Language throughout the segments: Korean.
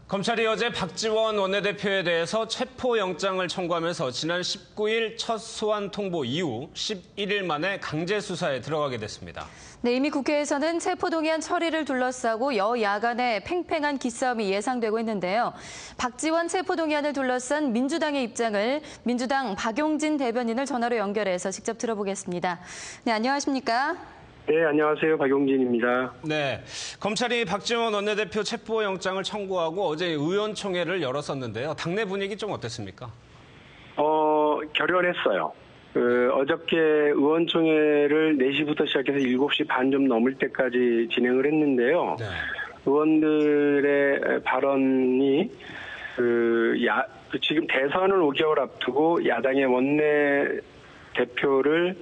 검찰이 어제 박지원 원내대표에 대해서 체포영장을 청구하면서 지난 19일 첫 소환 통보 이후 11일 만에 강제 수사에 들어가게 됐습니다. 네, 이미 국회에서는 체포동의안 처리를 둘러싸고 여야 간의 팽팽한 기싸움이 예상되고 있는데요. 박지원 체포동의안을 둘러싼 민주당의 입장을 민주당 박용진 대변인을 전화로 연결해서 직접 들어보겠습니다. 네, 안녕하십니까? 네, 안녕하세요. 박용진입니다. 네, 검찰이 박지원 원내대표 체포영장을 청구하고 어제 의원총회를 열었었는데요. 당내 분위기 좀 어땠습니까? 결연했어요. 어저께 의원총회를 4시부터 시작해서 7시 반 좀 넘을 때까지 진행을 했는데요. 네. 의원들의 발언이 지금 대선을 5개월 앞두고 야당의 원내대표를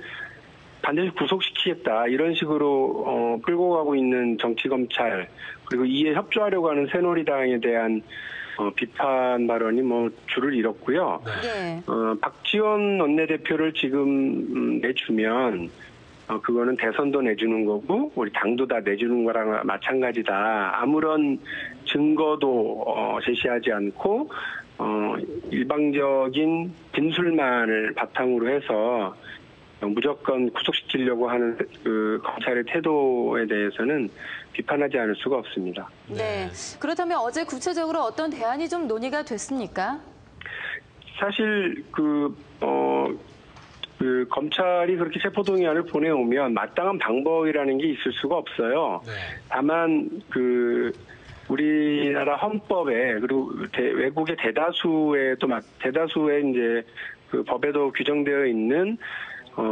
반드시 구속시키겠다 이런 식으로 끌고 가고 있는 정치검찰 그리고 이에 협조하려고 하는 새누리당에 대한 비판 발언이 줄을 잃었고요. 네. 박지원 원내대표를 지금 내주면 그거는 대선도 내주는 거고 우리 당도 다 내주는 거랑 마찬가지다. 아무런 증거도 제시하지 않고 일방적인 진술만을 바탕으로 해서 무조건 구속시키려고 하는 검찰의 태도에 대해서는 비판하지 않을 수가 없습니다. 네. 그렇다면 어제 구체적으로 어떤 대안이 좀 논의가 됐습니까? 사실 검찰이 그렇게 체포동의안을 보내오면 마땅한 방법이라는 게 있을 수가 없어요. 네. 다만 우리나라 헌법에 그리고 외국의 대다수의 이제 법에도 규정되어 있는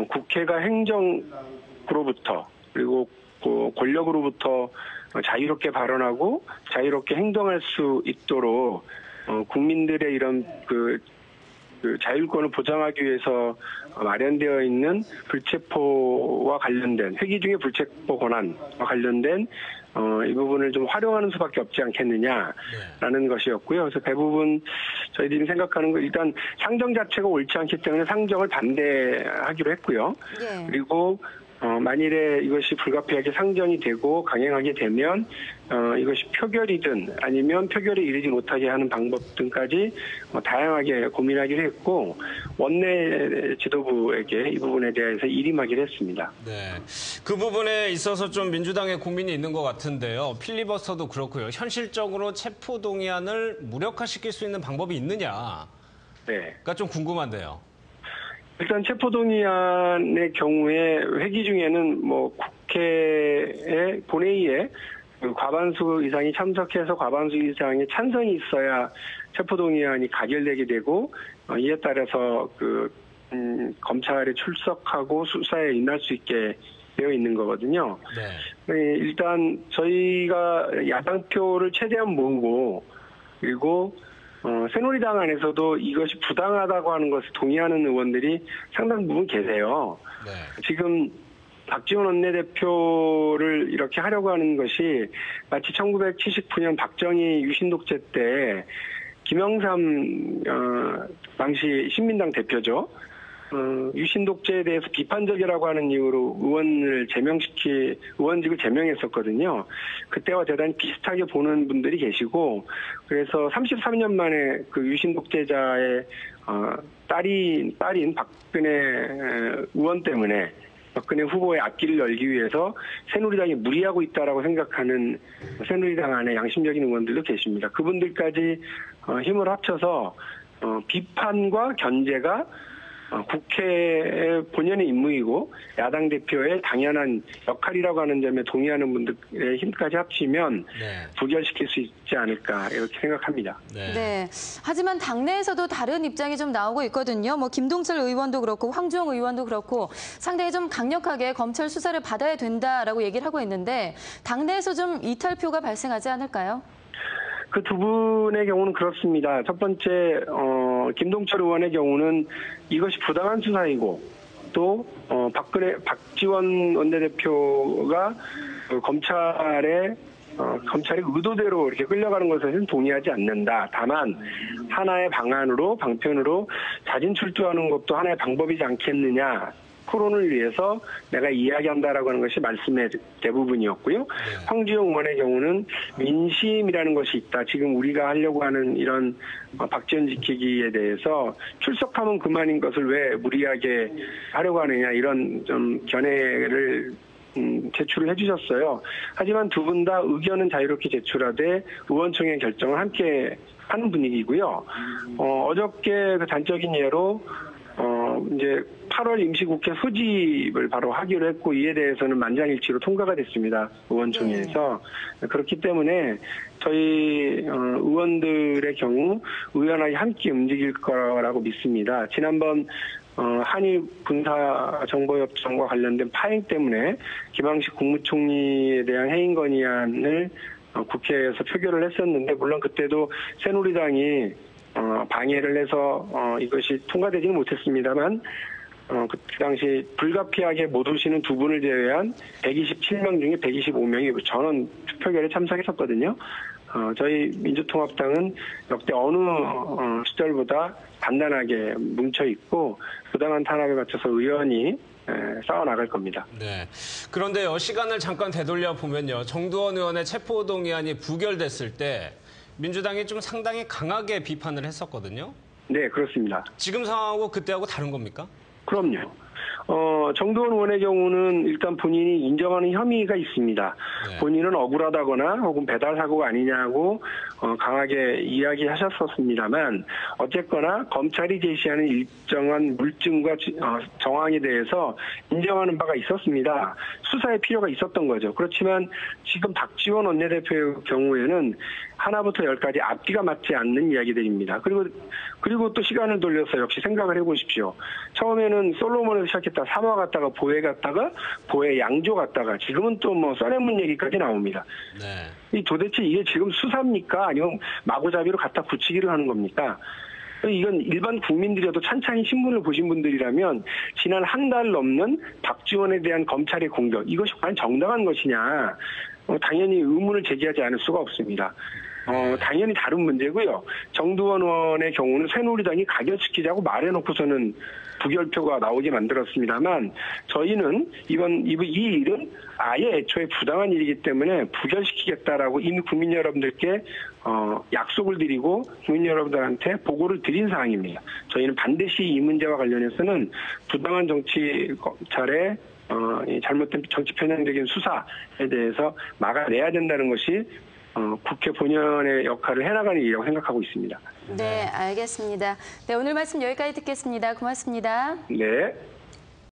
국회가 행정으로부터 그리고 권력으로부터 자유롭게 발언하고 자유롭게 행동할 수 있도록 국민들의 이런 자율권을 보장하기 위해서 마련되어 있는 불체포와 관련된 회기 중에 불체포 권한과 관련된 이 부분을 좀 활용하는 수밖에 없지 않겠느냐라는 것이었고요. 그래서 대부분 저희들이 생각하는 건 일단 상정 자체가 옳지 않기 때문에 상정을 반대하기로 했고요. 네. 그리고 만일에 이것이 불가피하게 상정이 되고 강행하게 되면 이것이 표결이든 아니면 표결에 이르지 못하게 하는 방법 등까지 다양하게 고민하기로 했고 원내 지도부에게 이 부분에 대해서 일임하기로 했습니다. 네, 그 부분에 있어서 좀 민주당의 고민이 있는 것 같은데요. 필리버스터도 그렇고요. 현실적으로 체포동의안을 무력화시킬 수 있는 방법이 있느냐가 좀 궁금한데요. 일단 체포동의안의 경우에 회기 중에는 국회의 본회의에 과반수 이상이 참석해서 과반수 이상의 찬성이 있어야 체포동의안이 가결되게 되고 이에 따라서 검찰에 출석하고 수사에 임할 수 있게 되어 있는 거거든요. 네. 일단 저희가 야당표를 최대한 모으고 그리고 새누리당 안에서도 이것이 부당하다고 하는 것을 동의하는 의원들이 상당 부분 계세요. 네. 지금 박지원 원내대표를 이렇게 하려고 하는 것이 마치 1979년 박정희 유신독재 때 김영삼 당시 신민당 대표죠. 유신독재에 대해서 비판적이라고 하는 이유로 의원직을 제명했었거든요. 그때와 대단히 비슷하게 보는 분들이 계시고, 그래서 33년 만에 그 유신독재자의 딸인 박근혜 의원 때문에 박근혜 후보의 앞길을 열기 위해서 새누리당이 무리하고 있다라고 생각하는 새누리당 안에 양심적인 의원들도 계십니다. 그분들까지 힘을 합쳐서 비판과 견제가 국회의 본연의 임무이고 야당 대표의 당연한 역할이라고 하는 점에 동의하는 분들의 힘까지 합치면 부결시킬 수 있지 않을까 이렇게 생각합니다. 네. 하지만 당내에서도 다른 입장이 좀 나오고 있거든요. 김동철 의원도 그렇고 황주영 의원도 그렇고 상당히 좀 강력하게 검찰 수사를 받아야 된다라고 얘기를 하고 있는데 당내에서 좀 이탈표가 발생하지 않을까요? 그 두 분의 경우는 그렇습니다. 첫 번째 김동철 의원의 경우는 이것이 부당한 수사이고 또 박지원 원내대표가 검찰의 의도대로 이렇게 끌려가는 것에는 동의하지 않는다. 다만 하나의 방편으로 자진 출두하는 것도 하나의 방법이지 않겠느냐. 토론을 위해서 내가 이야기한다라고 하는 것이 말씀의 대부분이었고요. 황주영 의원의 경우는 민심이라는 것이 있다. 지금 우리가 하려고 하는 이런 박지원 지키기에 대해서 출석하면 그만인 것을 왜 무리하게 하려고 하느냐 이런 좀 견해를 제출을 해주셨어요. 하지만 두 분 다 의견은 자유롭게 제출하되 의원총회 결정을 함께 하는 분위기고요. 어저께 그 단적인 예로 이제 8월 임시국회 소집을 바로 하기로 했고 이에 대해서는 만장일치로 통과가 됐습니다. 의원총회에서. 그렇기 때문에 저희 의원들의 경우 의원하게 함께 움직일 거라고 믿습니다. 지난번 한일 군사정보협정과 관련된 파행 때문에 김황식 국무총리에 대한 해임 건의안을 국회에서 표결을 했었는데 물론 그때도 새누리당이 방해를 해서 이것이 통과되지는 못했습니다만 그 당시 불가피하게 못 오시는 두 분을 제외한 127명 중에 125명이 전원 투표결에 참석했었거든요. 저희 민주통합당은 역대 어느 시절보다 단단하게 뭉쳐있고 부당한 탄압에 맞춰서 의원이 싸워나갈 겁니다. 네. 그런데요, 시간을 잠깐 되돌려 보면요. 정두원 의원의 체포동의안이 부결됐을 때 민주당이 좀 상당히 강하게 비판을 했었거든요. 네, 그렇습니다. 지금 상황하고 그때하고 다른 겁니까? 그럼요. 정두원 의원의 경우는 일단 본인이 인정하는 혐의가 있습니다. 네. 본인은 억울하다거나 혹은 배달 사고가 아니냐고 강하게 이야기하셨었습니다만 어쨌거나 검찰이 제시하는 일정한 물증과 정황에 대해서 인정하는 바가 있었습니다. 수사의 필요가 있었던 거죠. 그렇지만 지금 박지원 원내대표의 경우에는 하나부터 열까지 앞뒤가 맞지 않는 이야기들입니다. 그리고 또 시간을 돌려서 역시 생각을 해보십시오. 처음에는 솔로몬에서 시작했다 사마 갔다가 보혜 갔다가 보혜 양조 갔다가 지금은 또 뭐 써내문 얘기까지 나옵니다. 네. 도대체 이게 지금 수사입니까? 아니면 마구잡이로 갖다 붙이기를 하는 겁니까? 이건 일반 국민들이라도 찬찬히 신문을 보신 분들이라면 지난 한 달 넘는 박지원에 대한 검찰의 공격 이것이 과연 정당한 것이냐 당연히 의문을 제기하지 않을 수가 없습니다. 당연히 다른 문제고요. 정두원 의원의 경우는 새누리당이 가결시키자고 말해놓고서는 부결표가 나오게 만들었습니다만 저희는 이 일은 아예 애초에 부당한 일이기 때문에 부결시키겠다라고 이미 국민 여러분들께 약속을 드리고 국민 여러분들한테 보고를 드린 사항입니다. 저희는 반드시 이 문제와 관련해서는 부당한 검찰의 잘못된 정치 편향적인 수사에 대해서 막아내야 된다는 것이 국회 본연의 역할을 해나가는 일이라고 생각하고 있습니다. 네, 알겠습니다. 네, 오늘 말씀 여기까지 듣겠습니다. 고맙습니다. 네.